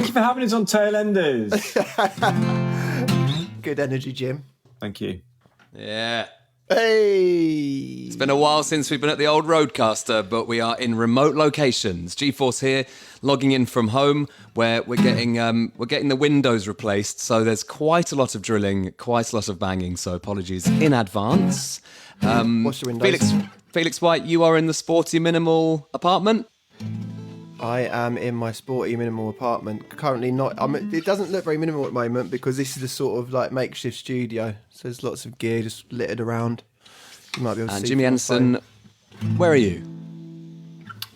Thank you for having us on Tailenders. Good energy, Jim. Thank you. Yeah. Hey! It's been a while since we've been at the old Roadcaster, but we are in remote locations. GeForce here, logging in from home, where we're getting the windows replaced. So there's quite a lot of drilling, quite a lot of banging. So apologies in advance. What's the windows? Felix White, you are in the sporty minimal apartment. I am in my sporty minimal apartment. Currently not. It doesn't look very minimal at the moment because this is a sort of like makeshift studio. So there's lots of gear just littered around. You might be able to And see. Jimmy Anderson, where are you?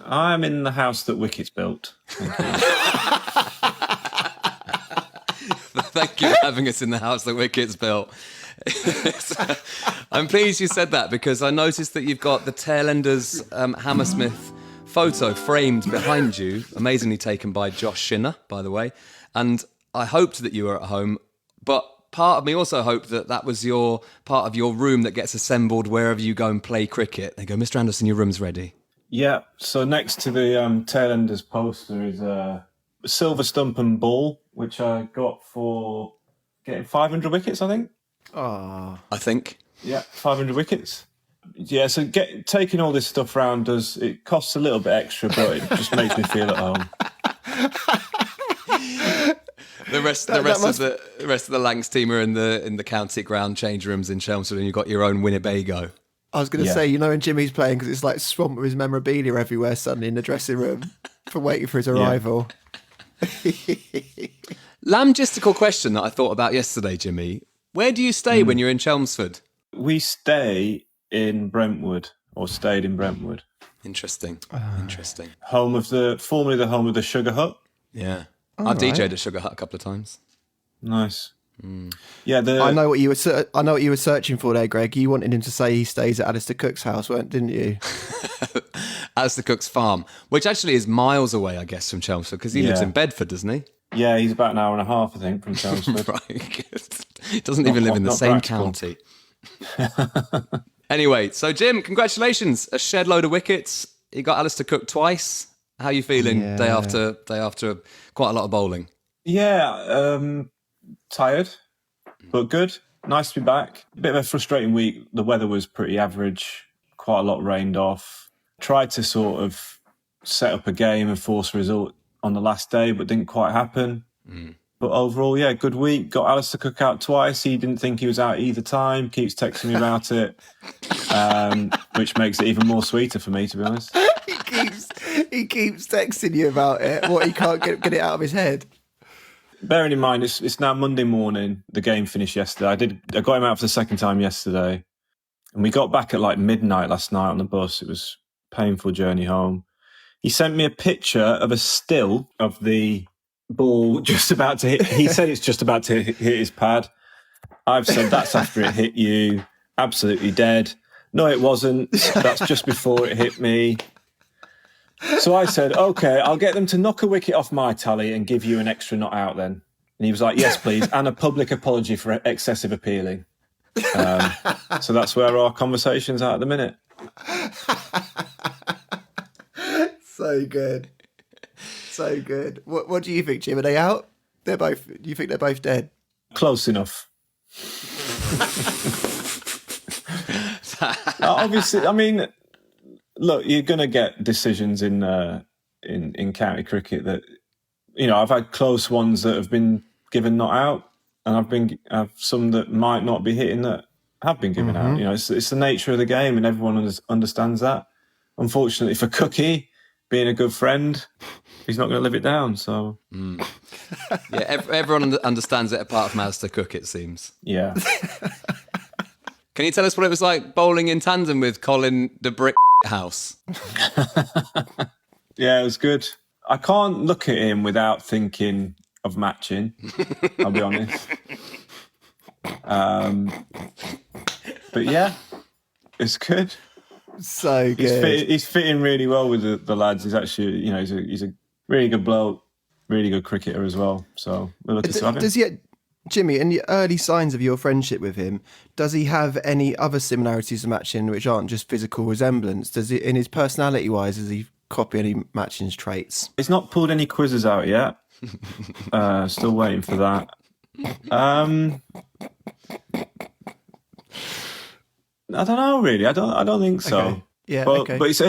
I'm in the house that Wicket's built. Thank you. Thank you for having us in the house that Wicket's built. I'm pleased you said that because I noticed that you've got the Tailenders Hammersmith photo framed behind you, amazingly taken by Josh Shinner, by the way. And I hoped that you were at home, but part of me also hoped that that was your part of your room that gets assembled wherever you go and play cricket. They go, Mr. Anderson, your room's ready. Yeah, so next to the Tailenders poster is a silver stump and ball, which I got for getting 500 wickets, I think. Ah, I think. Yeah, 500 wickets. Yeah, so taking all this stuff around it costs a little bit extra, but it just makes me feel at home. The rest of the Lancs team are in the county ground change rooms in Chelmsford, and you've got your own Winnebago. I was going to say, when Jimmy's playing, because it's like swamped with his memorabilia everywhere suddenly in the dressing room for waiting for his arrival. Yeah. Question that I thought about yesterday, Jimmy. Where do you stay when you're in Chelmsford? We stay in Brentwood, or stayed in Brentwood. Interesting. Interesting. Formerly the home of the Sugar Hut. Yeah. I've DJ'd at Sugar Hut a couple of times. Nice. Yeah, I know what you were searching for there, Greg. You wanted him to say he stays at Alistair Cook's house, didn't you? Alistair Cook's farm, which actually is miles away, I guess, from Chelmsford, because he lives in Bedford, doesn't he? Yeah, he's about an hour and a half, I think, from Chelmsford. Right. He doesn't even live in the same county. Anyway, so Jim, congratulations. A shed load of wickets. You got Alistair Cook twice. How are you feeling day after quite a lot of bowling? Yeah, tired, but good. Nice to be back. A bit of a frustrating week. The weather was pretty average. Quite a lot rained off. Tried to sort of set up a game and force a result on the last day, but didn't quite happen. But overall, yeah, good week. Got Alistair Cook out twice. He didn't think he was out either time. Keeps texting me about it, which makes it even more sweeter for me, to be honest. He keeps texting you about it. What, he can't get it out of his head? Bearing in mind, it's now Monday morning. The game finished yesterday. I got him out for the second time yesterday. And we got back at like midnight last night on the bus. It was a painful journey home. He sent me a picture of a still of the ball just about to hit. He said it's just about to hit his pad. I've said that's after it hit you. Absolutely dead. No, it wasn't. That's just before it hit me. So I said, okay, I'll get them to knock a wicket off my tally and give you an extra not out then. And he was like, yes, please. And a public apology for excessive appealing. So that's where our conversation's at the minute. So good. So good. What do you think, Jim? Are they out? You think they're both dead? Close enough. Obviously, I mean, look, you're going to get decisions in county cricket that, I've had close ones that have been given not out, and I've some that might not be hitting that have been given out. It's the nature of the game, and everyone understands that. Unfortunately for Cookie, being a good friend, he's not going to live it down. So, yeah, everyone understands it apart from Alistair Cook, it seems. Yeah. Can you tell us what it was like bowling in tandem with Colin the Brick House? Yeah, it was good. I can't look at him without thinking of matching, I'll be honest. But yeah, it's good. So good. He's fitting really well with the lads. He's actually, he's a really good bloke, really good cricketer as well. So we're looking to have him. Jimmy, in the early signs of your friendship with him, does he have any other similarities to Matchin which aren't just physical resemblance? Does he, in his personality-wise, does he copy any Matchin's traits? He's not pulled any quizzes out yet. Still waiting for that. I don't know, really. I don't think so. Okay. Yeah, but okay. but it's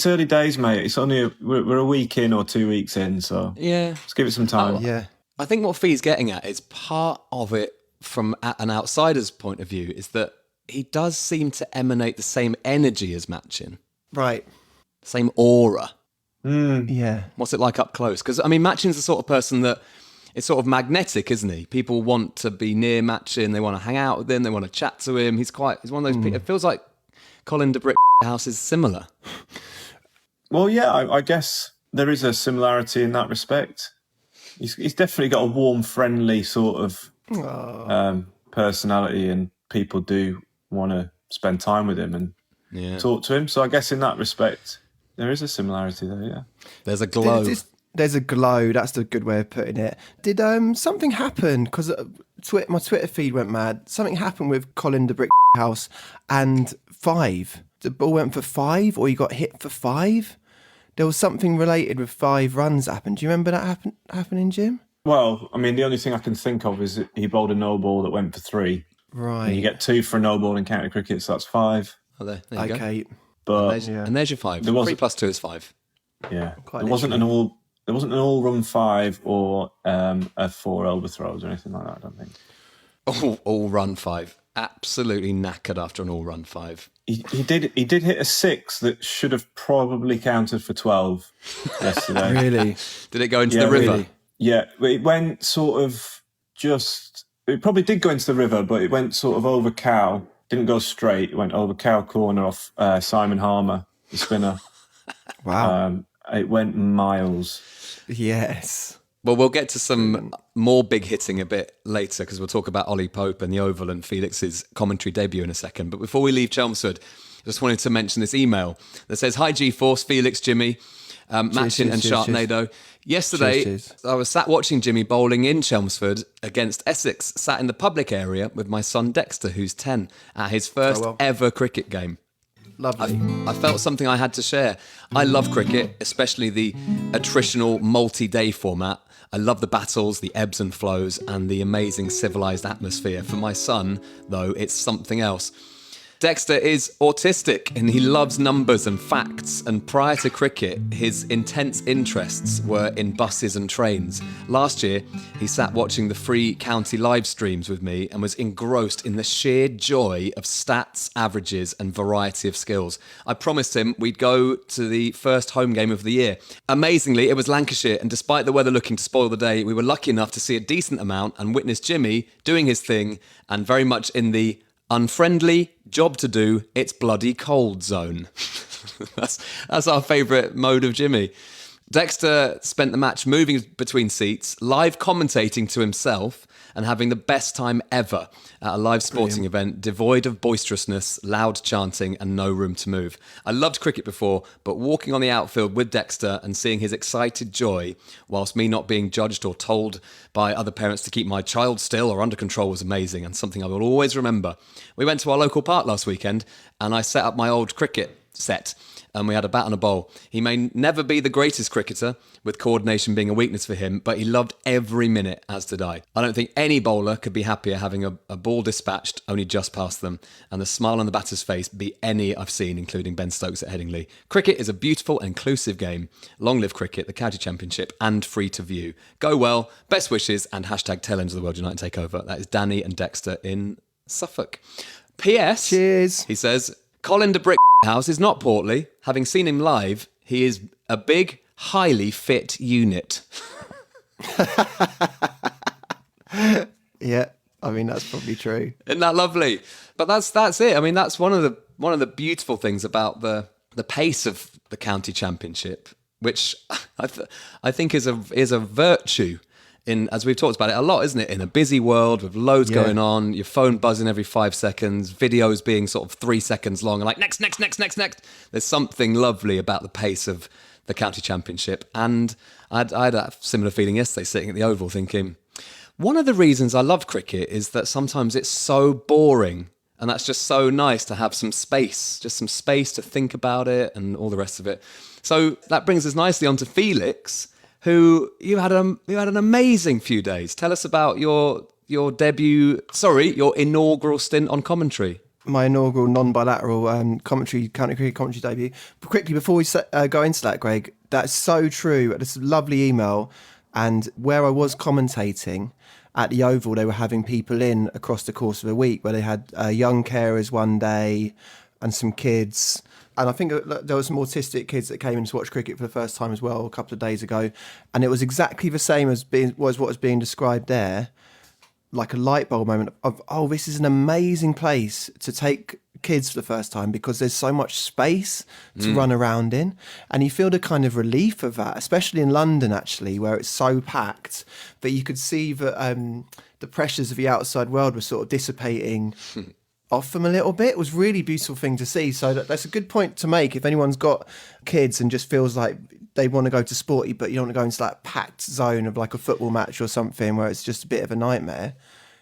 early days, mate. It's only we're a week in or 2 weeks in, so Yeah. let's give it some time. Yeah. I think what Fee's getting at is part of it from an outsider's point of view is that he does seem to emanate the same energy as Machin, Right. same aura. Yeah. What's it like up close? Because, I mean, Machin's the sort of person that is sort of magnetic, isn't he? People want to be near Machin, they want to hang out with him, they want to chat to him. He's one of those people. It feels like Colin de House is similar. Well, yeah, I guess there is a similarity in that respect. He's definitely got a warm, friendly sort of personality, and people do want to spend time with him and talk to him. So I guess in that respect, there is a similarity there, yeah. There's a glow. There's a glow. That's the good way of putting it. Did something happen? Because my Twitter feed went mad. Something happened with Colin de House and 5. The ball went for 5, or he got hit for 5. There was something related with 5 runs that happened. Do you remember that happening, Jim? Well, I mean, the only thing I can think of is that he bowled a no ball that went for 3. Right. And you get 2 for a no ball in county cricket, so that's 5. Oh, there you go. Okay. But And there's your 5. There was- 3 plus 2 is 5. yeah, Quite there wasn't an all run 5 or a 4 overthrows or anything like that, I don't think. All run 5. Absolutely knackered after an all run 5. He did hit a 6 that should have probably counted for 12 yesterday. Really? Did it go into the river? really. Yeah, but it went sort of it probably did go into the river, but it went sort of over cow. Didn't go straight. It went over cow corner off Simon Harmer, the spinner. Wow. It went miles. Yes. Well, we'll get to some more big hitting a bit later because we'll talk about Ollie Pope and the Oval and Felix's commentary debut in a second. But before we leave Chelmsford, I just wanted to mention this email that says, "Hi G-Force, Felix, Jimmy, Machin and Sharknado. Yesterday, Cheers. I was sat watching Jimmy bowling in Chelmsford against Essex, sat in the public area with my son Dexter, who's 10, at his first ever cricket game. Lovely. I felt something I had to share. I love cricket, especially the attritional multi-day format. I love the battles, the ebbs and flows, and the amazing civilised atmosphere. For my son, though, it's something else. Dexter is autistic and he loves numbers and facts, and prior to cricket, his intense interests were in buses and trains. Last year, he sat watching the free county live streams with me and was engrossed in the sheer joy of stats, averages and variety of skills. I promised him we'd go to the first home game of the year. Amazingly, it was Lancashire, and despite the weather looking to spoil the day, we were lucky enough to see a decent amount and witness Jimmy doing his thing, and very much in the unfriendly, job to do, it's bloody cold zone. That's our favourite mode of Jimmy. Dexter spent the match moving between seats, live commentating to himself, and having the best time ever at a live sporting event devoid of boisterousness, loud chanting, and no room to move. I loved cricket before, but walking on the outfield with Dexter and seeing his excited joy, whilst me not being judged or told by other parents to keep my child still or under control, was amazing and something I will always remember. We went to our local park last weekend, and I set up my old cricket set, and we had a bat and a bowl. He may never be the greatest cricketer, with coordination being a weakness for him, but he loved every minute, as did I. I don't think any bowler could be happier having a ball dispatched only just past them, and the smile on the batter's face be any I've seen, including Ben Stokes at Headingley. Cricket is a beautiful and inclusive game. Long live cricket, the county championship, and free to view. Go well, best wishes, and hashtag Tailenders of the World United Takeover. That is Danny and Dexter in Suffolk. P.S. Cheers. He says, Colin de House is not portly. Having seen him live, he is a big, highly fit unit. Yeah, I mean that's probably true. Isn't that lovely? But that's it. I mean, that's one of the beautiful things about the pace of the county championship, which I think is a virtue. As we've talked about it a lot, isn't it? In a busy world with loads going on, your phone buzzing every 5 seconds, videos being sort of 3 seconds long, and like next. There's something lovely about the pace of the county championship. And I had a similar feeling yesterday, sitting at the Oval, thinking, one of the reasons I love cricket is that sometimes it's so boring, and that's just so nice to have some space to think about it and all the rest of it. So that brings us nicely on to Felix, who you had an amazing few days. Tell us about your inaugural stint on commentary. My inaugural non-bilateral county cricket commentary debut. But quickly, before we go into that, Greg, that's so true. This lovely email, and where I was commentating at the Oval, they were having people in across the course of a week, where they had young carers one day and some kids. And I think there were some autistic kids that came in to watch cricket for the first time as well a couple of days ago. And it was exactly the same as what was being described there. Like a light bulb moment of, oh, this is an amazing place to take kids for the first time because there's so much space to run around in. And you feel the kind of relief of that, especially in London, actually, where it's so packed. But you could see that the pressures of the outside world were sort of dissipating off them a little bit. It was a really beautiful thing to see. So that's a good point to make. If anyone's got kids and just feels like they want to go to sporty, but you don't want to go into that packed zone of like a football match or something where it's just a bit of a nightmare.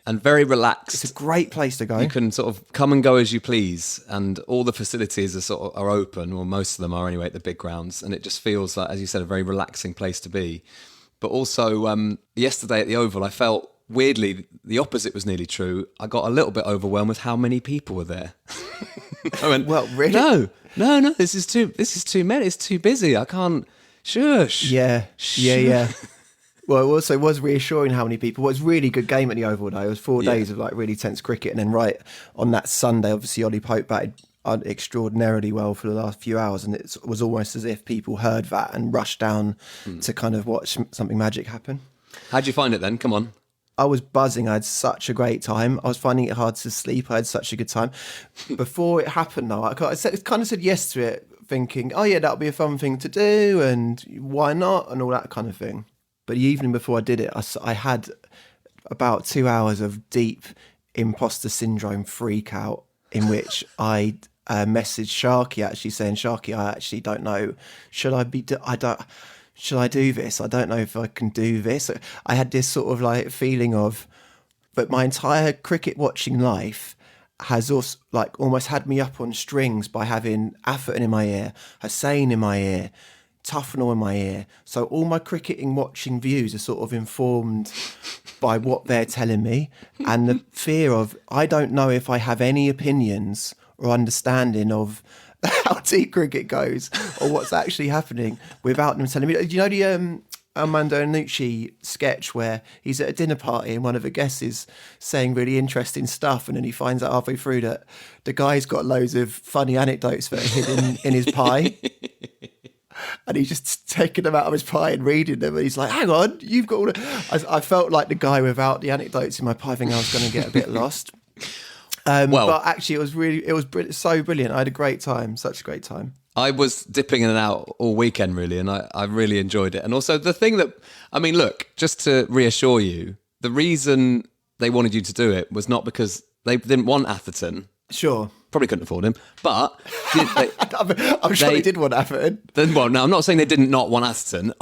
And very relaxed. It's a great place to go. You can sort of come and go as you please, and all the facilities are open, or most of them are anyway, at the big grounds. And it just feels like, as you said, a very relaxing place to be. But also, yesterday at the Oval, I felt weirdly the opposite was nearly true. I got a little bit overwhelmed with how many people were there. I went, well, really? No, this is too many. It's too busy. I can't. Shush. Yeah. Well, it also was reassuring how many people. It was a really good game at the Oval though. It was 4 days of like really tense cricket, and then right on that Sunday, obviously Ollie Pope batted extraordinarily well for the last few hours, and it was almost as if people heard that and rushed down to kind of watch something magic happen. How'd you find it then? Come on. I was buzzing. I had such a great time. I was finding it hard to sleep. I had such a good time. Before it happened, though, I kind of said yes to it, thinking, oh yeah, that'll be a fun thing to do, and why not, and all that kind of thing. But the evening before I did it, I had about 2 hours of deep imposter syndrome freak out, in which I messaged Sharky actually saying, Sharky, I actually don't know, should I do this? I don't know if I can do this. I had this sort of like feeling of, but my entire cricket watching life has also like almost had me up on strings by having Atherton in my ear, Hussain in my ear, Tufnell in my ear. So all my cricketing watching views are sort of informed by what they're telling me, and the fear of, I don't know if I have any opinions or understanding of how deep cricket goes or what's actually happening without them telling me. Do you know the Armando Iannucci sketch where he's at a dinner party and one of the guests is saying really interesting stuff, and then he finds out halfway through that the guy's got loads of funny anecdotes that are hidden in his pie? And he's just taking them out of his pie and reading them. And he's like, hang on, you've got all the... I felt like the guy without the anecdotes in my pie, thinking I was going to get a bit lost. But actually, it was so brilliant. I had a great time, such a great time. I was dipping in and out all weekend, really, and I really enjoyed it. And also the thing that, I mean, look, just to reassure you, the reason they wanted you to do it was not because they didn't want Atherton. Sure. Probably couldn't afford him, but I'm sure they did want Atherton. Well, no, I'm not saying they didn't not want Atherton.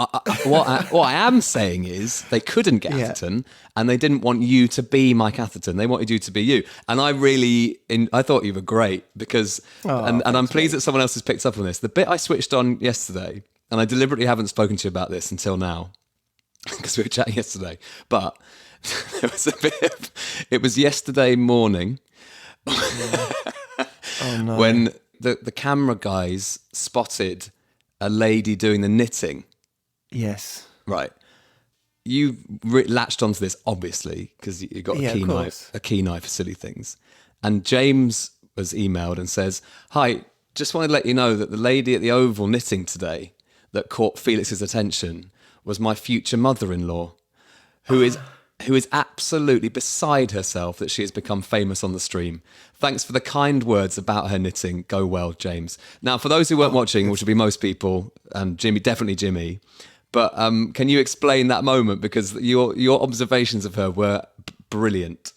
What I am saying is they couldn't get Atherton, and they didn't want you to be Mike Atherton. They wanted you to be you. And I thought you were great because, and I'm pleased that someone else has picked up on this. The bit I switched on yesterday, and I deliberately haven't spoken to you about this until now because we were chatting yesterday, but there was it was yesterday morning. Oh, no. When the camera guys spotted a lady doing the knitting. Yes. Right. You latched onto this, obviously, because you got a key knife for silly things. And James was emailed and says, hi, just wanted to let you know that the lady at the Oval knitting today that caught Felix's attention was my future mother-in-law, who is absolutely beside herself that she has become famous on the stream. Thanks for the kind words about her knitting. Go well, James. Now, for those who weren't watching, which would be most people, and Jimmy, definitely Jimmy, but can you explain that moment? Because your observations of her were brilliant.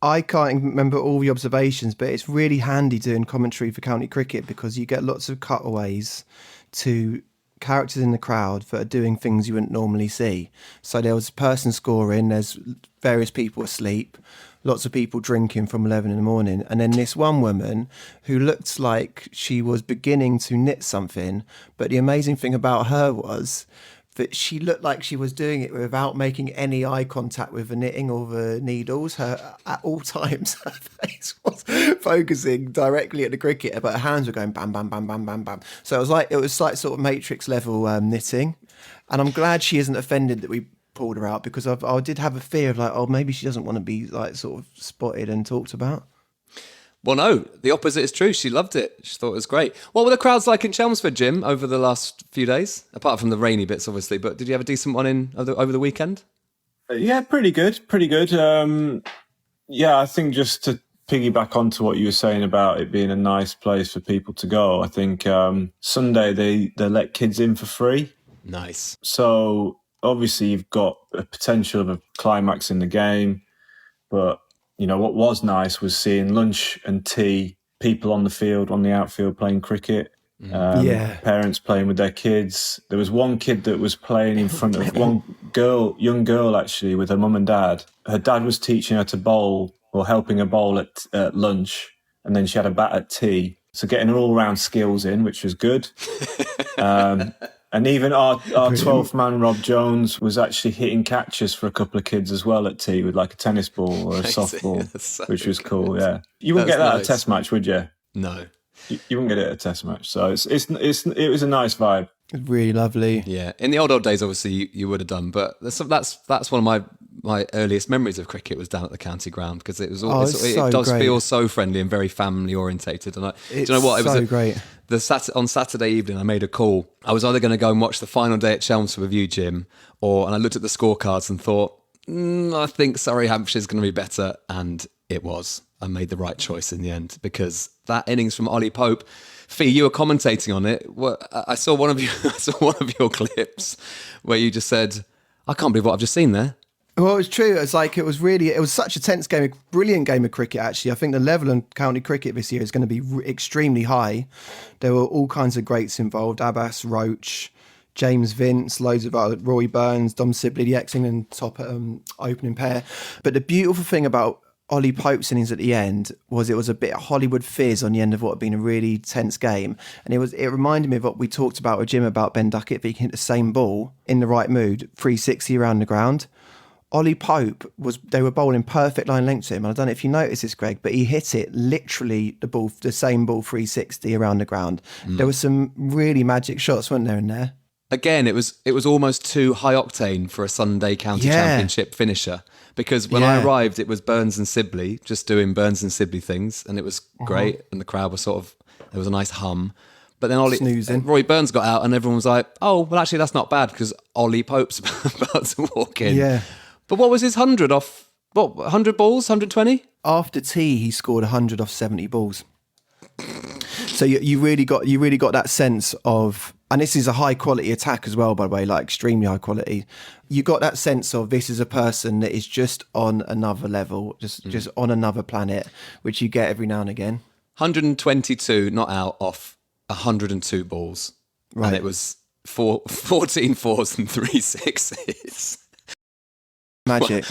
I can't remember all the observations, but it's really handy doing commentary for county cricket because you get lots of cutaways to characters in the crowd that are doing things you wouldn't normally see. So there was a person scoring, there's various people asleep, lots of people drinking from 11 in the morning, and then this one woman who looked like she was beginning to knit something, but the amazing thing about her was that she looked like she was doing it without making any eye contact with the knitting or the needles. At all times, her face was focusing directly at the cricket, but her hands were going bam, bam, bam, bam, bam, bam. So it was like sort of Matrix level knitting. And I'm glad she isn't offended that we pulled her out, because I did have a fear of like, oh, maybe she doesn't want to be like sort of spotted and talked about. Well, no, the opposite is true. She loved it. She thought it was great. What were the crowds like in Chelmsford, Jim, over the last few days? Apart from the rainy bits, obviously, but did you have a decent one over the weekend? Yeah, pretty good. Yeah, I think just to piggyback onto what you were saying about it being a nice place for people to go, I think Sunday they let kids in for free. Nice. So obviously you've got a potential of a climax in the game, but you know, what was nice was seeing lunch and tea, people on the field, on the outfield playing cricket, parents playing with their kids. There was one kid that was playing in front of young girl actually, with her mum and dad. Her dad was teaching her to bowl or helping her bowl at lunch, and then she had a bat at tea. So getting her all-round skills in, which was good. And even our 12th man, Rob Jones, was actually hitting catches for a couple of kids as well at tea with like a tennis ball or a softball, so which was cool, yeah. You wouldn't get that at a test match, would you? No. You wouldn't get it at a test match. So it was a nice vibe. Really lovely. Yeah. In the old days, obviously, you would have done, but that's one of my earliest memories of cricket was down at the county ground, because it was it does feel so friendly and very family orientated. And do you know what? It was great. On Saturday evening, I made a call. I was either going to go and watch the final day at Chelmsford with you, Jim, and I looked at the scorecards and thought, I think Surrey Hampshire's going to be better, and it was. I made the right choice in the end, because that innings from Ollie Pope, Fee, you were commentating on it. I saw one of your clips where you just said, "I can't believe what I've just seen there." Well, it's true. It was such a tense game, a brilliant game of cricket, actually. I think the level in county cricket this year is going to be extremely high. There were all kinds of greats involved: Abbas, Roach, James Vince, loads of Roy Burns, Dom Sibley, the ex-England top opening pair. But the beautiful thing about Ollie Pope's innings at the end was it was a bit of Hollywood fizz on the end of what had been a really tense game. And it reminded me of what we talked about with Jim about Ben Duckett, if he can hit the same ball in the right mood, 360 around the ground. Ollie Pope they were bowling perfect line length to him. And I don't know if you noticed this, Greg, but he hit it literally the same ball 360 around the ground. There were some really magic shots, weren't there, in there? Again, it was almost too high octane for a Sunday county championship finisher, because when I arrived, it was Burns and Sibley just doing Burns and Sibley things, and it was great, and the crowd was there was a nice hum. But then Roy Burns got out, and everyone was like, "Oh, well, actually, that's not bad because Ollie Pope's about to walk in." Yeah. But what was his 100 off? 100 balls, 120? After tea, he scored 100 off 70 balls. So you really got that sense of, and this is a high quality attack as well, by the way, like extremely high quality. You got that sense of this is a person that is just on another level, just on another planet, which you get every now and again. 122 not out off 102 balls. Right. And it was 14 fours and 3 sixes. Magic.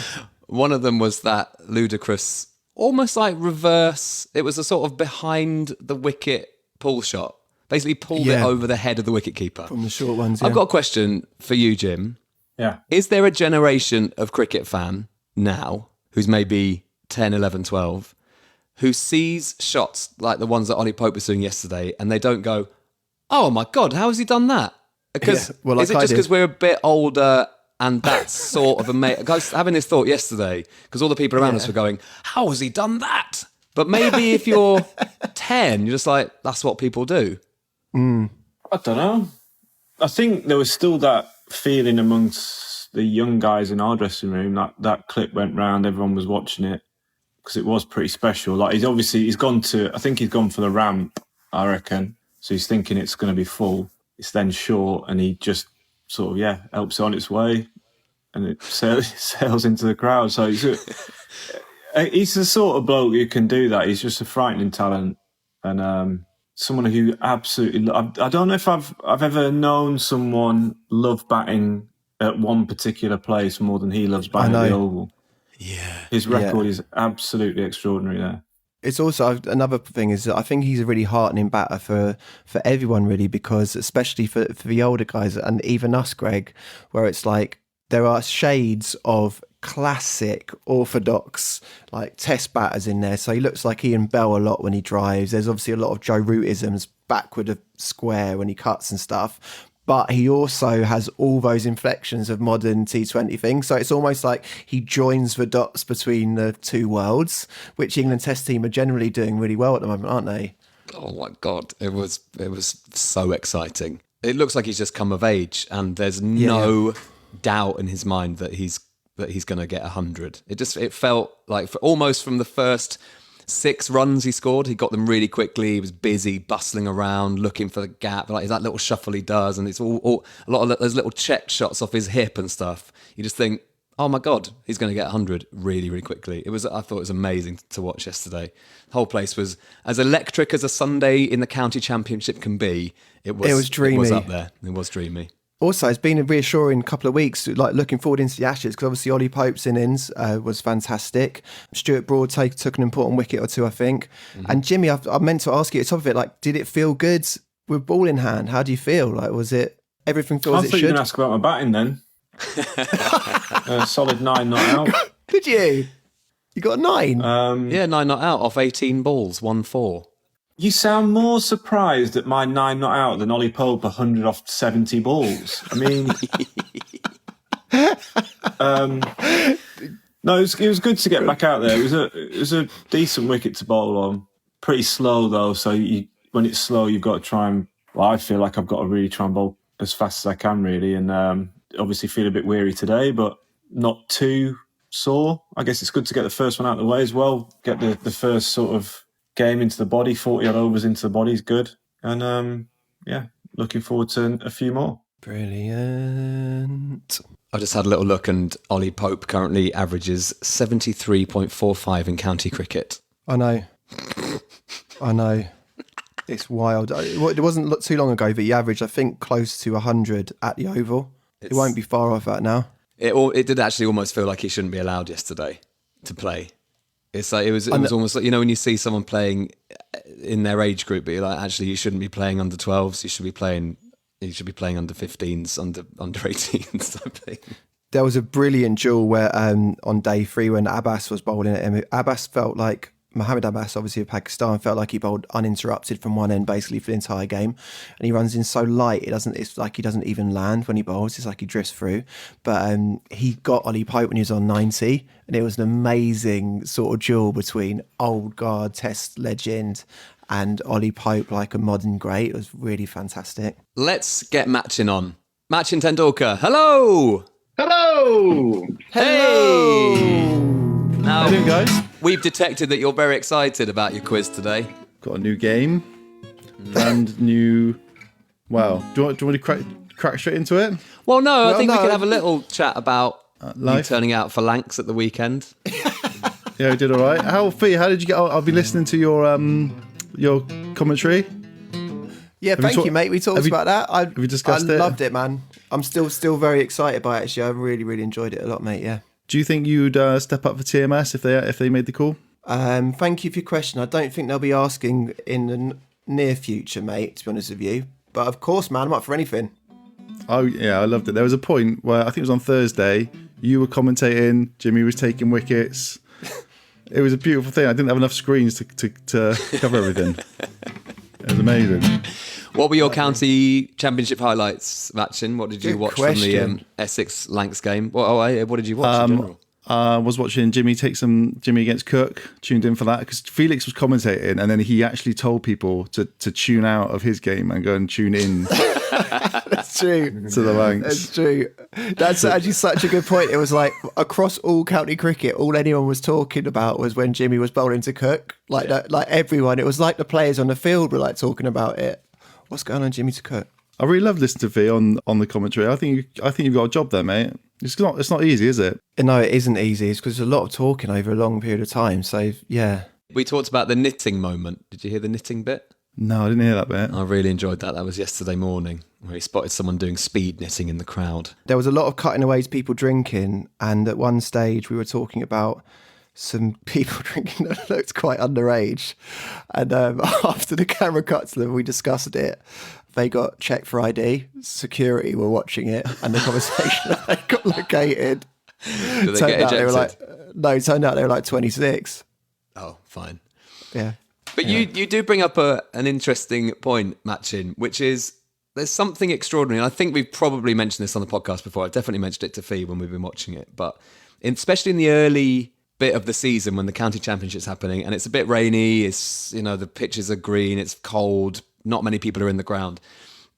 One of them was that ludicrous, almost like reverse. It was a sort of behind the wicket pull shot. Basically pulled it over the head of the wicketkeeper. From the short ones, I've got a question for you, Jim. Yeah. Is there a generation of cricket fan now, who's maybe 10, 11, 12, who sees shots like the ones that Ollie Pope was doing yesterday, and they don't go, "Oh my God, how has he done that?" Because is it just because we're a bit older and that's sort of I was having this thought yesterday, because all the people around us were going, "How has he done that?" But maybe if you're 10, you're just like, that's what people do. I don't know. I think there was still that feeling amongst the young guys in our dressing room. That clip went round, everyone was watching it, because it was pretty special. Like he's gone for the ramp, I reckon. So he's thinking it's going to be full. It's then short, and he just sort of helps it on its way, and it sails into the crowd. So he's the sort of bloke who can do that. He's just a frightening talent, and someone who absolutely. I don't know if I've ever known someone love batting at one particular place more than he loves batting at the Oval. Yeah, his record is absolutely extraordinary there. It's also another thing is that I think he's a really heartening batter for everyone really, because especially for the older guys and even us, Greg, where it's like there are shades of classic orthodox like test batters in there. So he looks like Ian Bell a lot when he drives. There's obviously a lot of Joe Rootisms backward of square when he cuts and stuff. But he also has all those inflections of modern T20 things. So it's almost like he joins the dots between the two worlds, which England Test team are generally doing really well at the moment, aren't they? Oh my God, it was so exciting. It looks like he's just come of age, and there's no doubt in his mind that he's going to get 100. It felt like almost from the first 6 runs he scored, he got them really quickly. He was busy, bustling around, looking for the gap, like that little shuffle he does, and it's all a lot of those little check shots off his hip and stuff. You just think, oh my God, he's going to get 100 really, really quickly. I thought it was amazing to watch yesterday. The whole place was as electric as a Sunday in the county championship can be. It was dreamy. It was up there. It was dreamy. Also, it's been a reassuring couple of weeks, like looking forward into the Ashes, because obviously Ollie Pope's innings was fantastic. Stuart Broad took an important wicket or two, I think. Mm-hmm. And Jimmy, I meant to ask you at the top of it, like, did it feel good with ball in hand? How do you feel? Like, was it everything feels it should? I thought you were going to ask about my batting then. A solid 9 not out. Did you? You got a 9? 9 not out off 18 balls, 1-4. You sound more surprised at my 9 not out than Ollie Pope 100 off 70 balls. I mean, no, it was good to get back out there. It was a decent wicket to bowl on. Pretty slow though, so when it's slow, you've got to try and. Well, I feel like I've got to really try and bowl as fast as I can, really, and obviously feel a bit weary today, but not too sore. I guess it's good to get the first one out of the way as well. Get the first sort of game into the body, 40 odd overs into the body is good. And looking forward to a few more. Brilliant. I just had a little look, and Ollie Pope currently averages 73.45 in county cricket. I know. It's wild. It wasn't too long ago that he averaged, I think, close to 100 at the Oval. It won't be far off that now. It did actually almost feel like he shouldn't be allowed yesterday to play. It's like it was almost like, when you see someone playing in their age group, but you're like, actually, you shouldn't be playing under 12s. You should be playing under 15s, under 18s type thing. There was a brilliant duel where on day 3 when Abbas was bowling at him, Abbas felt like Mohammed Abbas, obviously of Pakistan, felt like he bowled uninterrupted from one end basically for the entire game, and he runs in so light it's like he doesn't even land when he bowls. It's like he drifts through. But he got Ollie Pope when he was on 90, and it was an amazing sort of duel between old guard Test legend and Ollie Pope, like a modern great. It was really fantastic. Let's get matching on. Matching Tendulkar. Hello. Hey. Now, how you doing, guys? We've detected that you're very excited about your quiz today. Got a new game, brand new. Wow, do you want to crack straight into it? Well, no, I think we could have a little chat about you life. turning out phalanx at the weekend. Yeah, we did all right. How did you get on? I've been listening to your commentary. Yeah, thank you, mate. We talked about that. Have we discussed it? I loved it, man. I'm still very excited by it, actually. I really, really enjoyed it a lot, mate, yeah. Do you think you'd step up for TMS if they made the call? Thank you for your question. I don't think they'll be asking in the near future, mate, to be honest with you. But of course, man, I'm up for anything. Oh, yeah, I loved it. There was a point where I think it was on Thursday, you were commentating, Jimmy was taking wickets. It was a beautiful thing. I didn't have enough screens to cover everything. It was amazing. What were your county championship highlights, Matchin? What did you watch from the Essex Lancs game? What did you watch in general? I was watching Jimmy against Cook, tuned in for that, because Felix was commentating, and then he actually told people to tune out of his game and go and tune in. That's true. To the Lancs. That's true. That's actually such a good point. It was like across all county cricket, all anyone was talking about was when Jimmy was bowling to Cook. Like everyone, it was like the players on the field were like talking about it. What's going on, Jimmy to Cook? I really love listening to V on the commentary. I think you've got a job there, mate. It's not easy, is it? No, it isn't easy. It's because there's a lot of talking over a long period of time. So yeah. We talked about the knitting moment. Did you hear the knitting bit? No, I didn't hear that bit. I really enjoyed that. That was yesterday morning, where he spotted someone doing speed knitting in the crowd. There was a lot of cutting away to people drinking, and at one stage we were talking about some people drinking that looked quite underage. And after the camera cut to them, we discussed it. They got checked for ID. Security were watching it, and the conversation they got located. Do they get ejected? Turned out they were like 26. Oh, fine. Yeah. But you do bring up an interesting point, Machin, which is there's something extraordinary. And I think we've probably mentioned this on the podcast before. I've definitely mentioned it to Fee when we've been watching it. But especially in the early bit of the season when the county championship's happening and it's a bit rainy, it's, you know, the pitches are green, it's cold, not many people are in the ground.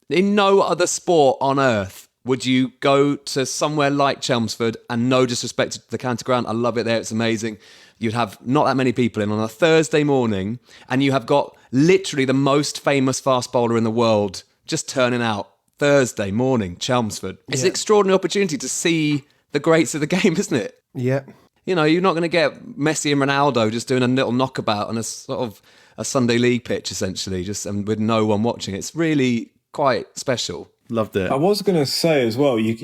In no other sport on earth would you go to somewhere like Chelmsford, and no disrespect to the county ground, I love it there, it's amazing. You'd have not that many people in on a Thursday morning, and you have got literally the most famous fast bowler in the world just turning out Thursday morning, Chelmsford. It's an extraordinary opportunity to see the greats of the game, isn't it? Yeah. You know, you're not going to get Messi and Ronaldo just doing a little knockabout on a sort of a Sunday league pitch, essentially, just and with no one watching. It's really quite special. Loved it. I was going to say as well, you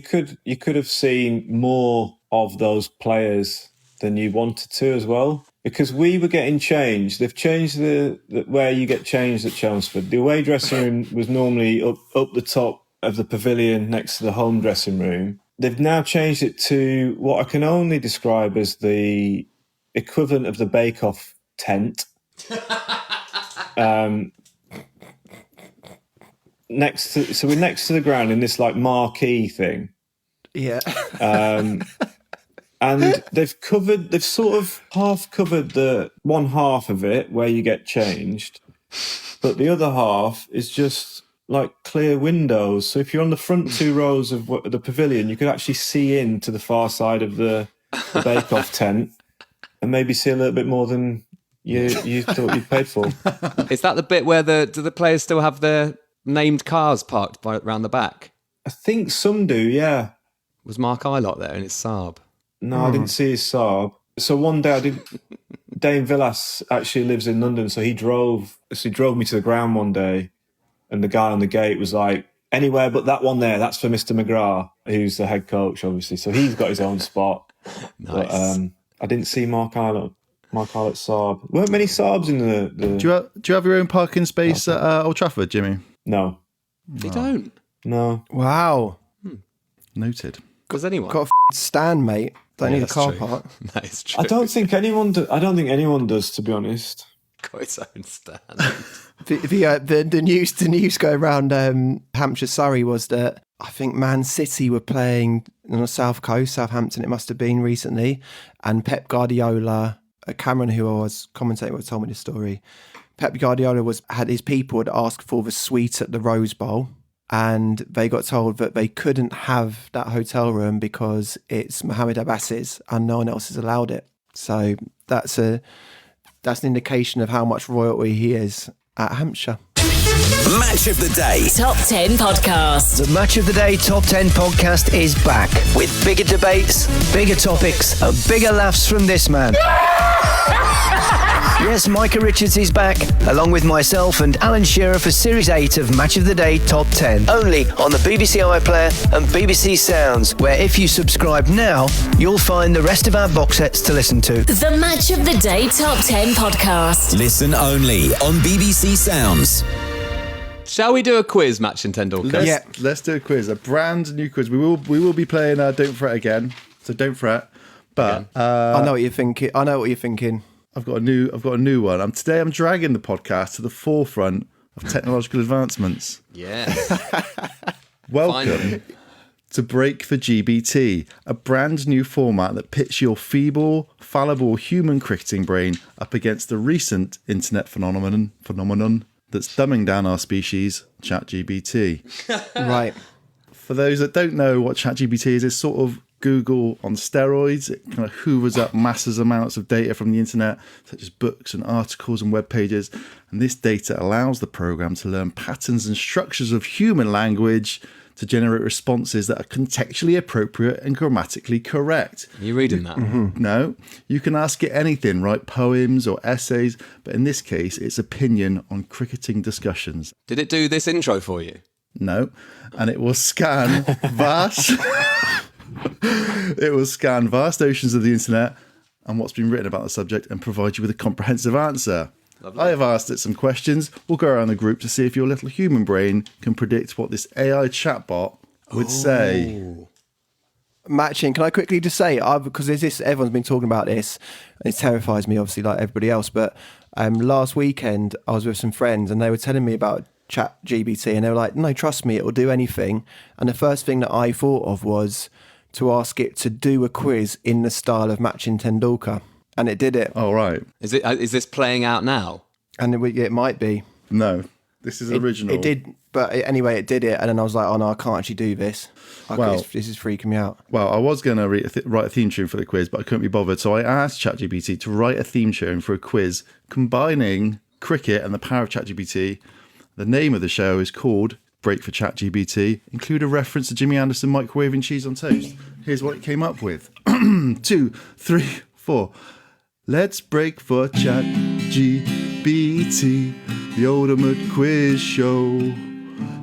could have seen more of those players than you wanted to as well, because we were getting changed. They've changed the where you get changed at Chelmsford. The away dressing room was normally up the top of the pavilion next to the home dressing room. They've now changed it to what I can only describe as the equivalent of the Bake Off tent. We're next to the ground in this like marquee thing. Yeah. And they've sort of half covered the one half of it where you get changed, but the other half is just like clear windows. So if you're on the front two rows of the pavilion, you could actually see into the far side of the Bake Off tent and maybe see a little bit more than you thought you'd paid for. Is that the bit where do the players still have their named cars parked around the back? I think some do, yeah. Was Mark Ilott there in his Saab? No, I didn't see his Saab. So one day Dane Villas actually lives in London, so he drove me to the ground one day, and the guy on the gate was like, anywhere but that one there, that's for Mr. McGrath, who's the head coach, obviously. So he's got his own spot. Nice. But I didn't see Mark Ilott's Saab. Weren't many Saabs in the... Do you have your own parking space at Old Trafford, Jimmy? No. They don't. No. Wow. Noted. Does anyone? Got a stand, mate. Don't need a car park. That is true. I don't think anyone does, to be honest. Got its own stand. The news going around Hampshire, Surrey was that I think Man City were playing on the south coast, Southampton it must have been recently, and Pep Guardiola, Cameron, who I was commentating, told me this story. Pep Guardiola had his people had asked for the suite at the Rose Bowl, and they got told that they couldn't have that hotel room because it's Mohammed Abbas's and no one else has allowed it. So that's an indication of how much royalty he is at Hampshire. Match of the Day. Top 10 podcast. The Match of the Day Top 10 podcast is back with bigger debates, bigger topics, and bigger laughs from this man. Yes, Micah Richards is back, along with myself and Alan Shearer for Series 8 of Match of the Day Top 10. Only on the BBC iPlayer and BBC Sounds, where if you subscribe now, you'll find the rest of our box sets to listen to. The Match of the Day Top 10 podcast. Listen only on BBC Sounds. Shall we do a quiz, Machin Tendulkar? Let's do a quiz, a brand new quiz. We will be playing Don't Fret again, so don't fret. But I know what you're thinking. I've got a new one. Today I'm dragging the podcast to the forefront of technological advancements. Yeah. Welcome Finally. to Break for GBT, a brand new format that pits your feeble, fallible human cricketing brain up against the recent internet phenomenon that's dumbing down our species, ChatGPT. Right. For those that don't know what ChatGPT is, it's sort of Google on steroids. It kind of hoovers up massive amounts of data from the internet, such as books and articles and web pages. And this data allows the program to learn patterns and structures of human language to generate responses that are contextually appropriate and grammatically correct. Are you reading that? Mm-hmm. No, you can ask it anything, write poems or essays, but in this case, it's opinion on cricketing discussions. Did it do this intro for you? No, and it will scan vast... It will scan vast oceans of the internet and what's been written about the subject and provide you with a comprehensive answer. I have asked it some questions. We'll go around the group to see if your little human brain can predict what this AI chatbot would say. Matching, can I quickly just say, because everyone's been talking about this, and it terrifies me, obviously, like everybody else, but last weekend I was with some friends and they were telling me about ChatGPT, and they were like, no, trust me, it will do anything. And the first thing that I thought of was to ask it to do a quiz in the style of Matching Tendulkar, and it did it. Oh, right. Is this playing out now? And it might be. No, this is original. It did, but anyway, it did it, and then I was like, oh no, I can't actually do this. This is freaking me out. Well, I was going to write a theme tune for the quiz, but I couldn't be bothered. So I asked ChatGPT to write a theme tune for a quiz combining cricket and the power of ChatGPT. The name of the show is called Break for ChatGPT. Include a reference to Jimmy Anderson microwaving cheese on toast. Here's what it came up with. 2, 3, 4. Let's break for ChatGPT, the ultimate quiz show.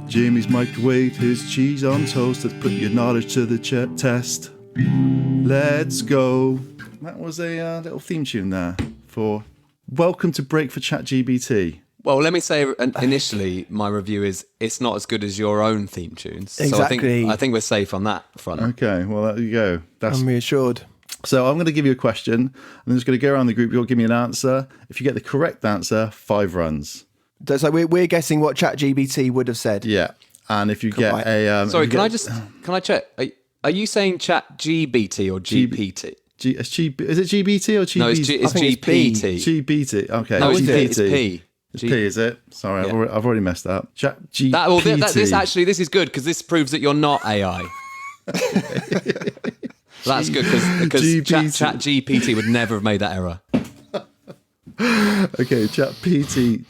Jimmy's microwaved his cheese on toast. Let's put your knowledge to the test. Let's go. That was a little theme tune there for Welcome to Break for ChatGPT. Well, let me say initially, my review is it's not as good as your own theme tunes. Exactly. So I think we're safe on that front. Okay, well, there you go. I'm reassured. So I'm going to give you a question. I'm just going to go around the group. You'll give me an answer. If you get the correct answer, 5 runs. So we're guessing what ChatGPT would have said. Yeah. And if you get a... Sorry, can I check? Are you saying ChatGPT or GPT? Is it GBT or GBT? No, it's GPT. GBT. Okay. No, GPT. it's P. It's P, is it? Sorry, Yeah. I've already messed that up. GPT. This is good because this proves that you're not AI. That's good because ChatGPT would never have made that error. Okay, ChatGPT.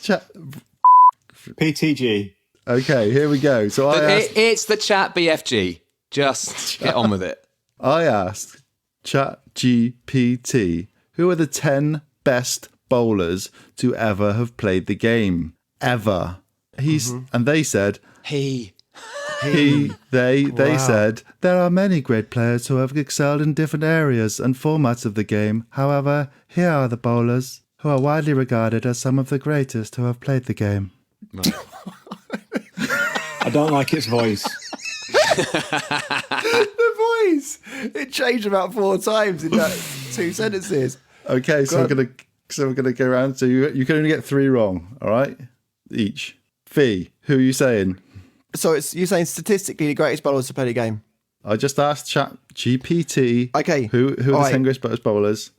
PTG. Okay, here we go. So It's the Chat BFG. Just get on with it. I asked ChatGPT, who are the 10 best bowlers to ever have played the game? Ever. And they said... They said, there are many great players who have excelled in different areas and formats of the game. However, here are the bowlers who are widely regarded as some of the greatest who have played the game. Right. I don't like its voice. The voice! It changed about 4 times in that 2 sentences. Okay, so we're gonna go around. So you can only get 3 wrong, all right? Each. Fee, who are you saying? So you're saying statistically the greatest bowlers to play the game? I just asked ChatGPT. Okay. Who are the 10 greatest bowlers?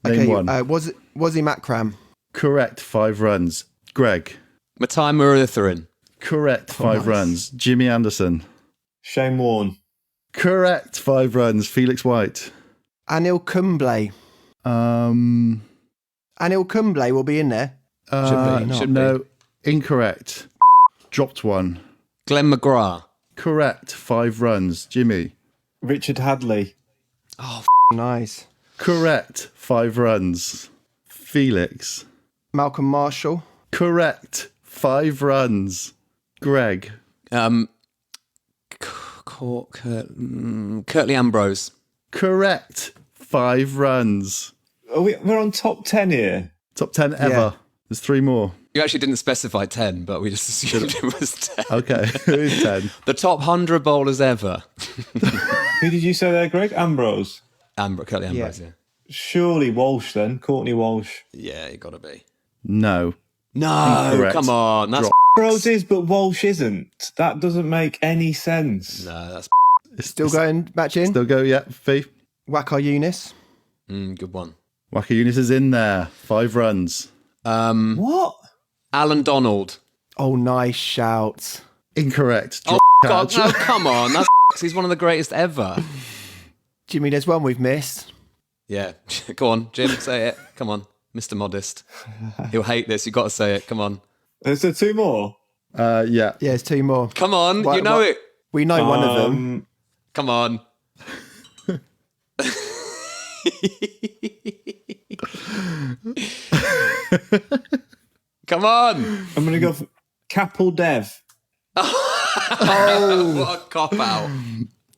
Name one. Was he Makram? Correct, 5 runs. Greg. Matai Muratharan. Correct, 5 runs. Jimmy Anderson. Shane Warne. Correct, 5 runs. Felix White. Anil Kumble. Anil Kumble will be in there. Should be. Incorrect. Dropped 1. Glenn McGrath. Correct, 5 runs. Jimmy. Richard Hadley. Oh, nice. Correct, 5 runs. Felix. Malcolm Marshall. Correct, 5 runs. Greg. Curtly Ambrose. Correct, 5 runs. We're on top 10 here. Top 10 ever. Yeah. There's 3 more. You actually didn't specify 10, but we just assumed it was 10. Okay, who is 10? The top 100 bowlers ever. Who did you say there, Greg? Ambrose. Curtly Ambrose, yeah. Surely Walsh then. Courtney Walsh. Yeah, you got to be. No. No, Incorrect. come on. That's Ambrose is, but Walsh isn't. That doesn't make any sense. No, that's Still going, matching. Still go, yeah, Fee. Wakar Yunis. good one. Waka Yunis is in there. 5 runs. What? Alan Donald. Oh, nice shout. Incorrect. Oh, Drop God, catch. no, come on. That's he's one of the greatest ever. Jimmy, there's one we've missed. Yeah, go on, Jim, say it. Come on, Mr. Modest. He'll hate this. You've got to say it. Come on. Is there 2 more? Yeah. Yeah, there's 2 more. Come on, you know it. We know one of them. Come on. Come on. I'm going to go for Capel Dev. Oh, what a cop out.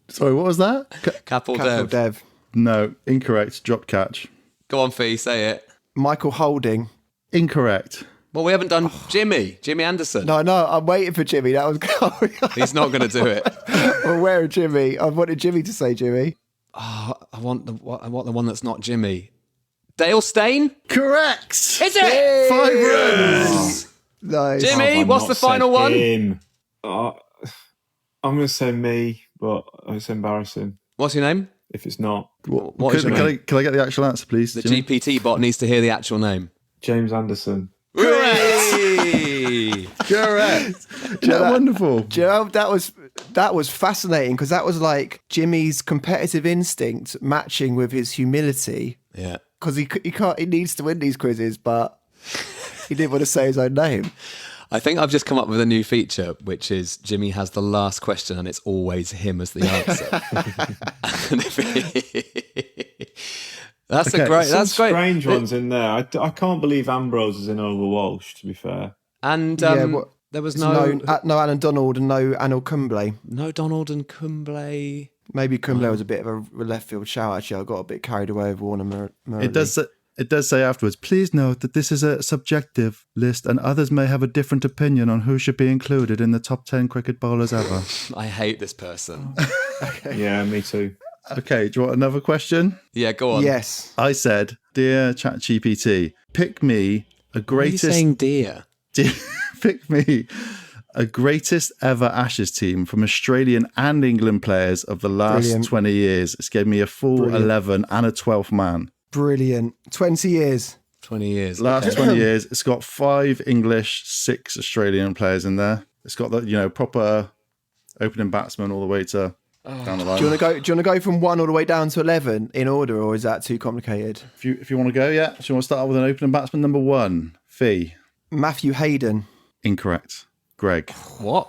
Sorry, what was that? Capel Capital Dev. Dev. No, incorrect. Drop catch. Go on, Fee, say it. Michael Holding. Incorrect. Well, we haven't done Jimmy Anderson. No, I'm waiting for Jimmy. That was going. He's not going to do it. Well, where Jimmy? I wanted Jimmy to say Jimmy. I want the one that's not Jimmy. Dale Steyn? Correct. Is it? 5 runs. Nice. Jimmy, I've what's not the final said one? him. I'm going to say me, but it's embarrassing What's your name? if it's not. What is your name? Can I get the actual answer, please? The Jimmy? GPT bot needs to hear the actual name. James Anderson. Correct. Correct. Yeah, wonderful. Do you know, that was fascinating because that was like Jimmy's competitive instinct matching with his humility. Yeah. Because he needs to win these quizzes, but he didn't want to say his own name. I think I've just come up with a new feature, which is Jimmy has the last question and it's always him as the answer. That's Okay, great. Some That's great. strange ones in there. I can't believe Ambrose is in over Walsh, to be fair. And there was no Alan Donald and no Anil Kumble. no Donald and Kumble. Maybe Kumble was a bit of a left field shout. Actually, I got a bit carried away with Warner Murray. It does say afterwards, please note that this is a subjective list and others may have a different opinion on who should be included in the top 10 cricket bowlers ever. I hate this person. Yeah, me too. Okay, do you want another question? Yeah, go on. Yes. I said, dear ChatGPT, pick me a Why are you greatest... saying dear? pick me a greatest ever Ashes team from Australian and England players of the last Brilliant. 20 years. It's gave me a full Brilliant. 11 and a 12th man. Brilliant. 20 years. 20 years. Last Okay. 20 years, it's got 5 English, 6 Australian players in there. It's got the proper opening batsman all the way to down the line. Do you want to go from 1 all the way down to 11 in order, or is that too complicated? If you want to go, yeah. So you want to start off with an opening batsman number 1, Fee. Matthew Hayden. Incorrect. Greg. What?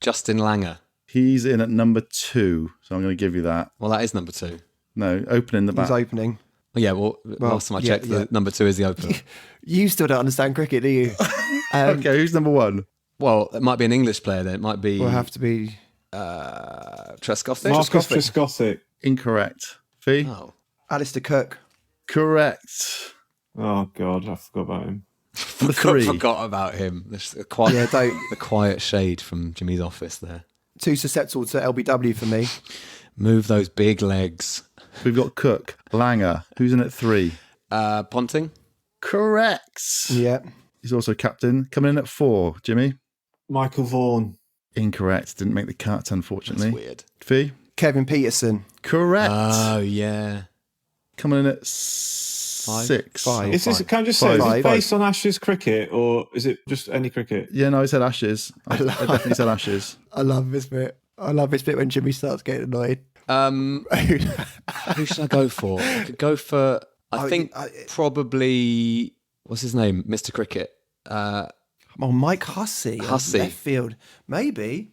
Justin Langer. He's in at number 2, so I'm going to give you that. Well, that is number 2. No, opening the He's bat. opening. Oh, yeah, well, last time I checked, yeah. the number 2 is the opener. You still don't understand cricket, do you? Okay, who's number 1? Well, it might be an English player then. It might be Will have to be. Trescothick. Marcus Trescothick. Incorrect. Fee? Oh. Alistair Cook. Correct. Oh, God, I forgot about him. Number 3. Forgot about him. The quiet, Yeah, don't. the quiet shade from Jimmy's office there. Too susceptible to LBW for me. Move those big legs. We've got Cook. Langer. Who's in at 3? Ponting. Correct. Yeah. He's also captain. Coming in at 4. Jimmy? Michael Vaughan. Incorrect. Didn't make the cut, unfortunately. That's weird. Fee? Kevin Peterson. Correct. Oh, yeah. Coming in at 6. 5. Is this? Can I just say, is Five. it based on Ashes cricket or is it just any cricket? Yeah, no, I said Ashes. I definitely said Ashes. I love this bit. I love this bit when Jimmy starts getting annoyed. Who should I go for? I could go for, I think probably, what's his name? Mr. Cricket. Mike Hussey. Hussey. Left field. Maybe.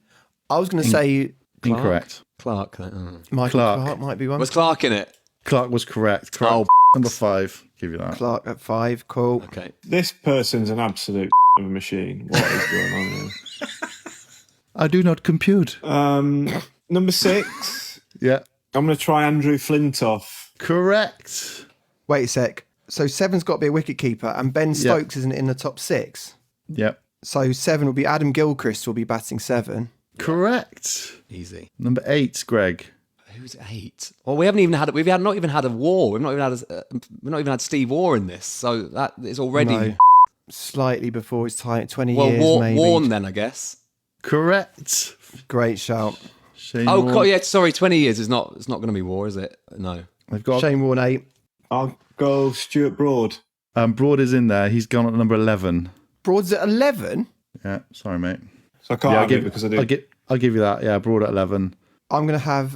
I was going to say Clark? Incorrect. Clark. Michael Clark. Clark might be one. Was Clark in it? Clark was correct. Correct. Oh, Number 5. Give you that. Clark at 5. Cool. okay. This person's an absolute of a machine. What is going on here? I do not compute. Number 6. Yeah. I'm going to try Andrew Flintoff. Correct. Wait a sec. So 7's got to be a wicket keeper, and Ben Stokes isn't in the top 6. Yep. So 7 will be Adam Gilchrist will be batting 7. Correct. Easy. Number 8, Greg. Who's 8? Well, we haven't even had. Not even had a war. We've not even had Steve Waugh in this. So that is already. No. Slightly before his time, 20 Well, years maybe. Warren then, I guess. Correct. Great shout. Shane Oh, Warne. yeah. Sorry, 20 years is not. It's not going to be Waugh, is it? No. They've got Shane Warne 8. I'll go Stuart Broad. Broad is in there. He's gone at number 11. Broad's at 11. Yeah. Sorry, mate. So I can't have it because I did. I'll give you that. Yeah, Broad at 11. I'm going to have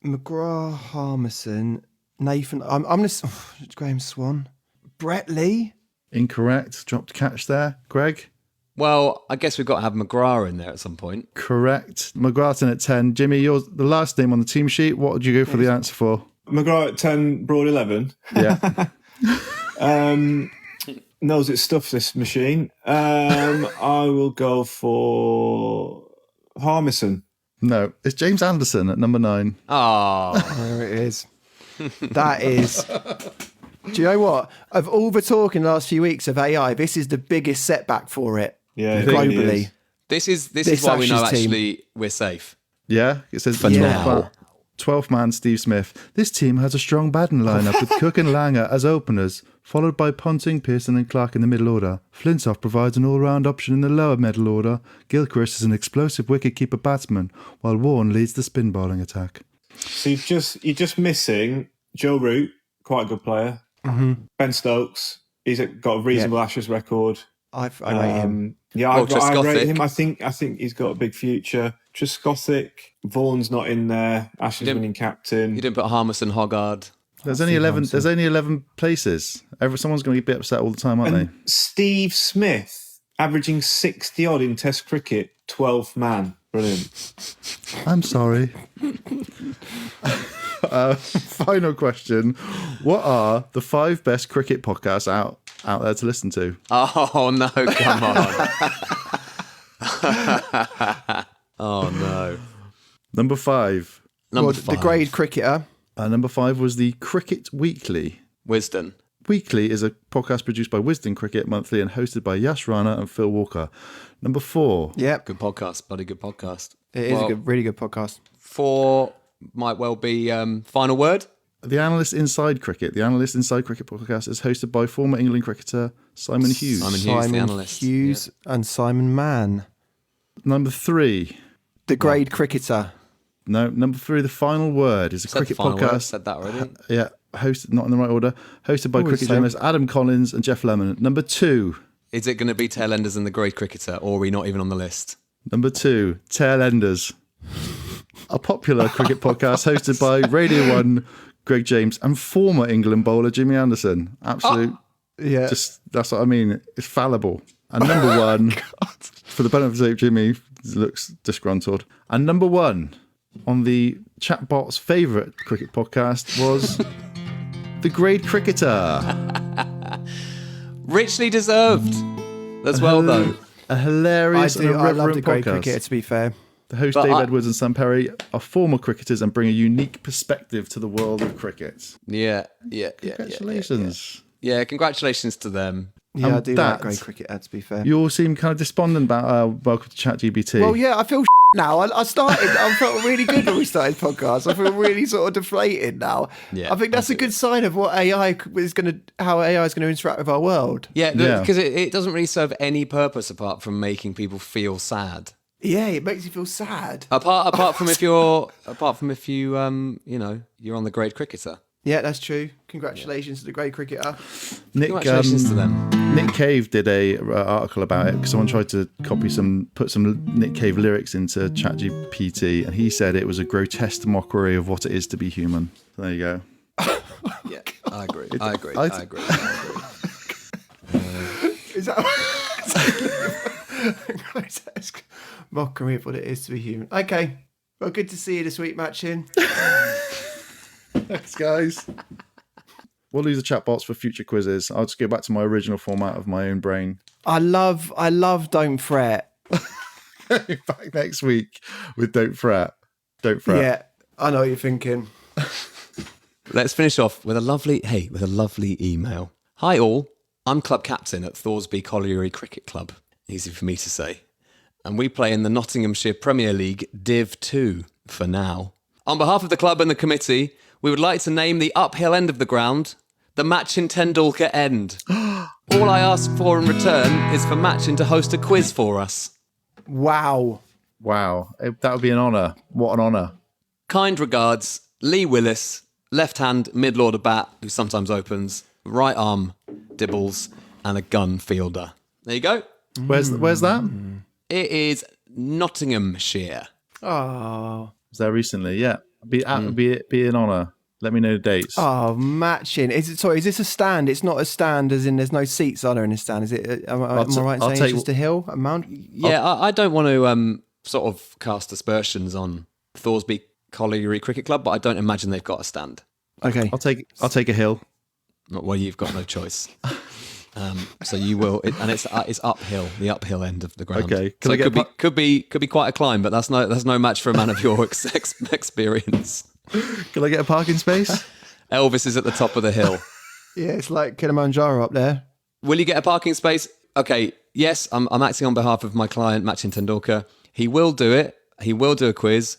McGrath, Harmison, Nathan. I'm going to Graham Swan, Brett Lee. Incorrect. Dropped catch there. Greg. Well, I guess we've got to have McGrath in there at some point. Correct. McGrath in at 10. Jimmy, yours the last name on the team sheet. What would you go for the answer for? McGrath at 10, Broad 11. Yeah. Knows its stuff, this machine. I will go for Harmison. No, it's James Anderson at number 9. Oh, There it is. That is. Do you know what? Of all the talk in the last few weeks of AI, this is the biggest setback for it. Yeah, it really globally. This is why we know Ashes team. actually we're safe. Yeah, it says For now. 12th man Steve Smith. This team has a strong batting lineup with Cook and Langer as openers, followed by Ponting, Pearson and Clark in the middle order. Flintoff provides an all-round option in the lower middle order. Gilchrist is an explosive wicket-keeper batsman, while Warren leads the spin bowling attack. So you're just missing Joe Root, quite a good player. Mm-hmm. Ben Stokes, he's got a reasonable Ashes record. I rate him. Yeah, Oh, I Trescothick. rate him. I think he's got a big future. Trescothick, Vaughan's not in there. Ashes winning captain. You didn't put Harmison, Hoggard. There's only 11. There's only 11 places. Someone's going to be a bit upset all the time, aren't And Steve Smith, averaging 60 odd in Test cricket, 12th man. Brilliant. they? I'm sorry. Final question: what are the 5 best cricket podcasts out there to listen to? Oh no, come on. Oh no. Number 5. Number The 5. grade cricketer. Number 5 was the Cricket Weekly. Wisdom. Weekly is a podcast produced by Wisden Cricket Monthly and hosted by Yash Rana and Phil Walker. Number 4. Yep. Good podcast, bloody good podcast. It is a really good podcast. 4 might well be final word. The Analyst Inside Cricket. The Analyst Inside Cricket podcast is hosted by former England cricketer Simon Hughes. Simon the analyst. Hughes and Simon Mann. Number 3. The grade cricketer. No, number 3, The Final Word is a Said cricket the final podcast. word. Said that already. Yeah, hosted, not in the right order. Hosted by Oh, cricket same. journalists Adam Collins and Jeff Lemon. Number 2. Is it going to be Tailenders and the Grade Cricketer, or are we not even on the list? Number 2, Tailenders. A popular cricket podcast hosted by Radio 1, Greg James, and former England bowler Jimmy Anderson. Absolute. Yeah. Just, that's what I mean. It's fallible. And number 1, for the benefit of Jimmy, looks disgruntled. And number 1 on the chatbot's favourite cricket podcast was The Grade Cricketer. Richly deserved as well, though. A hilarious and I love irreverent the grade podcast. cricketer, to be fair. The hosts But Dave I- Edwards and Sam Perry are former cricketers and bring a unique perspective to the world of cricket. Yeah. Congratulations. Yeah, congratulations to them. Yeah, I do that- like grade cricketer, to be fair. You all seem kind of despondent about Welcome to ChatGPT. Well, yeah, I feel now. I felt really good when we started the podcast. I feel really sort of deflated now. Yeah, I think that's a good sign of what how AI is going to interact with our world. Yeah, Yeah. because it doesn't really serve any purpose apart from making people feel sad. Yeah, it makes you feel sad. Apart from if you you're on the Grade Cricketer. Yeah, that's true. Congratulations to the grade cricketer. Nick, Congratulations to them. Nick Cave did a article about it because someone tried to put some Nick Cave lyrics into ChatGPT, and he said it was a grotesque mockery of what it is to be human. So there you go. Yeah, I agree. I agree. I- I agree. Is that grotesque mockery of what it is to be human? Okay. Well, good to see you this week, Matchin. Thanks, guys. We'll use the chatbots for future quizzes. I'll just go back to my original format of my own brain. I love Don't Fret. Back next week with Don't Fret. Don't Fret. Yeah, I know what you're thinking. Let's finish off with a lovely email. Hi all, I'm club captain at Thoresby Colliery Cricket Club. Easy for me to say. And we play in the Nottinghamshire Premier League Div 2 for now. On behalf of the club and the committee, we would like to name the uphill end of the ground the Matchin Tendulkar end. All I ask for in return is for Matchin to host a quiz for us. Wow. Wow. That would be an honour. What an honour. Kind regards, Lee Willis, left hand middle order bat who sometimes opens, right arm dibbles, and a gun fielder. There you go. Where's that? It is Nottinghamshire. Oh. Was there recently? Yeah. Be an honour. Let me know the dates. Oh, Matchin. Is this a stand? It's not a stand as in there's no seats, are there, in a stand? Is it? Am I right in saying it's just a hill, a mount? Yeah, I don't want to sort of cast aspersions on Thoresby Colliery Cricket Club, but I don't imagine they've got a stand. Okay. I'll take a hill. Well, you've got no choice. So you will, and it's uphill, the uphill end of the ground. Okay. So it could be quite a climb, but that's no match for a man of your experience. Can I get a parking space? Elvis is at the top of the hill. Yeah, it's like Kilimanjaro up there. Will you get a parking space? Okay, yes, I'm acting on behalf of my client, Machin Tendulkar. He will do it. He will do a quiz,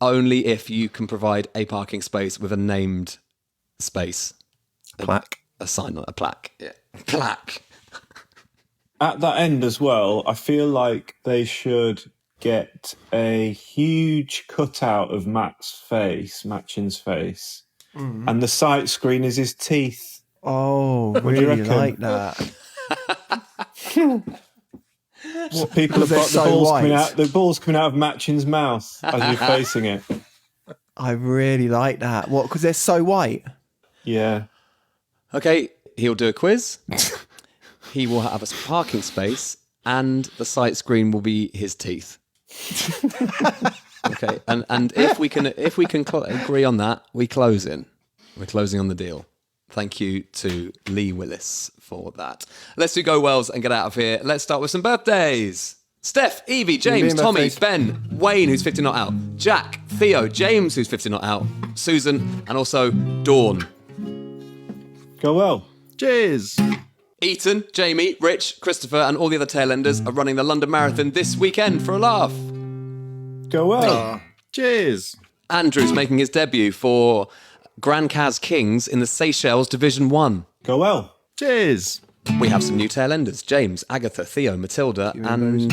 only if you can provide a parking space with a named space. Plaque. A sign, a plaque. Yeah. Plaque. At that end as well, I feel like they should get a huge cutout of Machin's face, and the sight screen is his teeth. Oh, do you really reckon? like that. So people have they're got so white. the balls coming out of Machin's mouth as you're facing it. I really like that. What? Because they're so white. Yeah. Okay, he'll do a quiz. He will have a parking space, and the sight screen will be his teeth. Okay, and if we can agree on that, we close in. We're closing on the deal. Thank you to Lee Willis for that. Let's do Go Wells and get out of here. Let's start with some birthdays. Steph, Evie, James, Tommy, birthdays. Ben, Wayne, who's 50 not out, Jack, Theo, James, who's 50 not out, Susan, and also Dawn. Go well. Cheers. Ethan, Jamie, Rich, Christopher, and all the other Tailenders are running the London Marathon this weekend for a laugh. Go well. Cheers. Andrew's making his debut for Grand Kaz Kings in the Seychelles Division 1. Go well. Cheers. We have some new Tailenders: James, Agatha, Theo, Matilda, and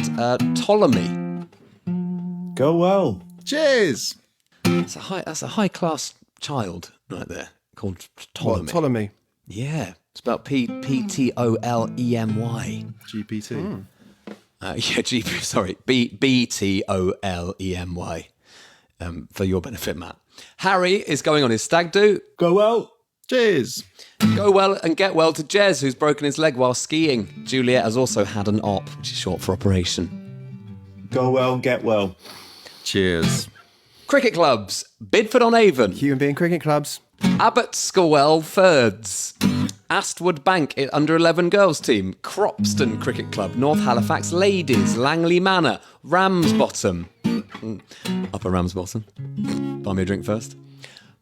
Ptolemy. Go well. Cheers. That's a high class child right there called Ptolemy. What, Ptolemy? Yeah, it's about Ptolemy. GPT. GP. Sorry, Btolemy. For your benefit, Matt. Harry is going on his stag do. Go well. Cheers. Go well and get well to Jez, who's broken his leg while skiing. Juliet has also had an op, which is short for operation. Go well. Get well. Cheers. Cricket clubs: Bidford on Avon, Human being cricket clubs. Abbotscowell Thirds, Astwood Bank under-11 girls team, Cropston Cricket Club, North Halifax Ladies, Langley Manor, Ramsbottom, Upper Ramsbottom, buy me a drink first,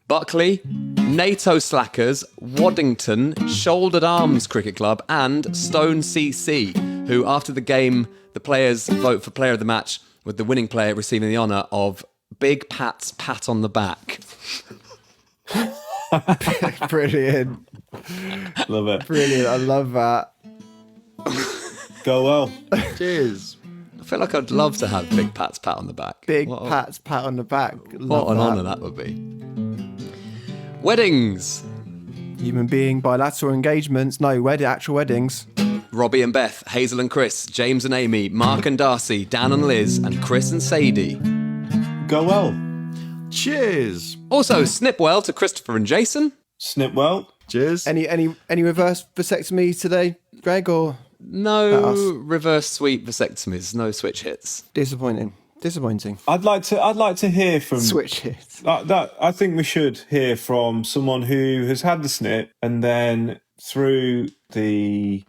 Buckley, NATO Slackers, Waddington, Shouldered Arms Cricket Club, and Stone CC, who after the game, the players vote for player of the match, with the winning player receiving the honour of Big Pat's pat on the back. Brilliant. Love it. Brilliant. I love that. Go well. Cheers. I feel like I'd love to have Big Pat's pat on the back. Big What a- Pat's pat on the back. What Love an that. honour that would be. Weddings. Human being bilateral engagements. No, actual weddings. Robbie and Beth, Hazel and Chris, James and Amy, Mark and Darcy, Dan and Liz, and Chris and Sadie. Go well. Cheers. Also, snip well to Christopher and Jason. Snip well. Cheers. Any reverse vasectomy today, Greg, or No reverse sweep vasectomies, no switch hits. disappointing? I'd like to hear from Switch hits. I think we should hear from someone who has had the snip and then through the